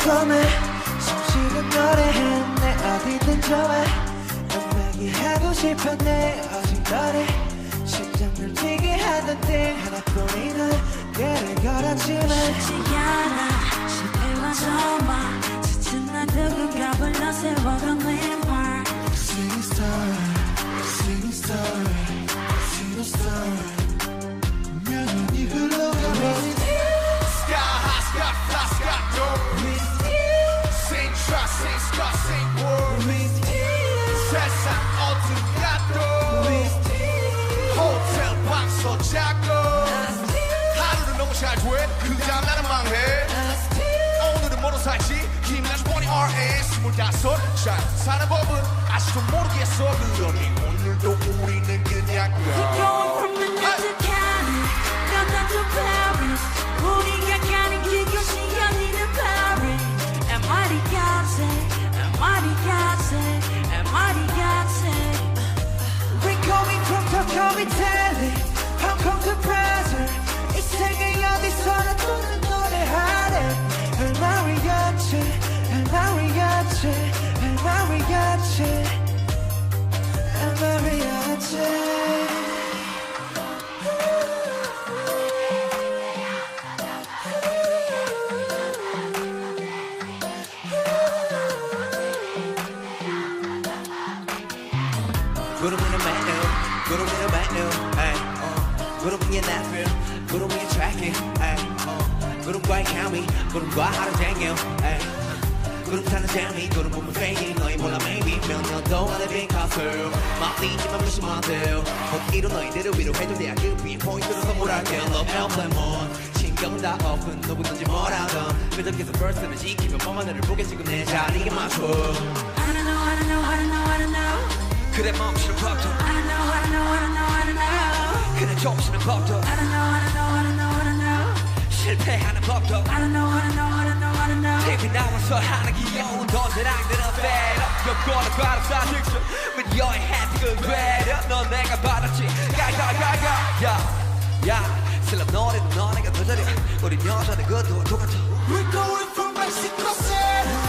꿈에 숨쉬는 노래해 내 어디든 좋아 음악이 하고 싶어 내 오직 너를 심장을 뛰게 하던 띵 하나뿐인 그를 걸었지만 쉽지 않아 실패와 정말 지친 날 누군가 불러 세워던 랜드마크 Sing star, sing star, sing star 명연이 흘러가면 Sky high, sky fly, sky low. Sing trust, sing scar, sing world. 세상 어디 가도 호텔 방서 자고 하루는 너무 잘 돼. 그 다음 나는 망해. 오늘은 뭐로 살지? 힘나는 20RS 25 잘 사는 법은 아직도 모르겠어. 그러니 오늘도 우리는 그냥 We're going from London to Cali, London to Paris. 우리가 가는 그곳이 아니는 Paris. MIT 같아, MIT 같아, MIT 같아. We're going from Tokyo, Italy, Hong Kong to Brazil 이 세계 어디서나 부르는 노래하래 El mariachi, el mariachi, el mariachi, el mariachi 구름이는 매일 구름이는 매일 구름이 나필 구름이 트래킹 구름과의 케미 구름과 하루 종일 구름 타는 재미 구름 보면 fading 너희 몰라 maybe 몇 년 동안의 빈 가슴 막리지만 무심한데 어디로 너희들을 위로해줄 때야 그 빈포인트로 선물할게 Love Airplane Moon 신경은 다 open 누구든지 뭐라던 끄덕해서 first는 지키면 뻔한 애를 보게 지금 내 자리에 맞춰 I don't know, I don't know, I don't know, I don't know. 그래 멈추는 법도 I don't know, I don't know, I don't know, I don't know. 그래 좁히는 법도 I don't know, I don't know, I don't know, I don't know. 실패하는 법도 I don't know, I don't know, I don't know, I don't know. TV 나와서 하는 귀여운 돈들랑들은 배려 여권을 바람사 득점 With your hands 그 배려 넌 내가 받았지 가가가가 야 슬럼 노래도 너네가 더 잘해 우린 여전히 그도 똑같아 We're going from Mexico City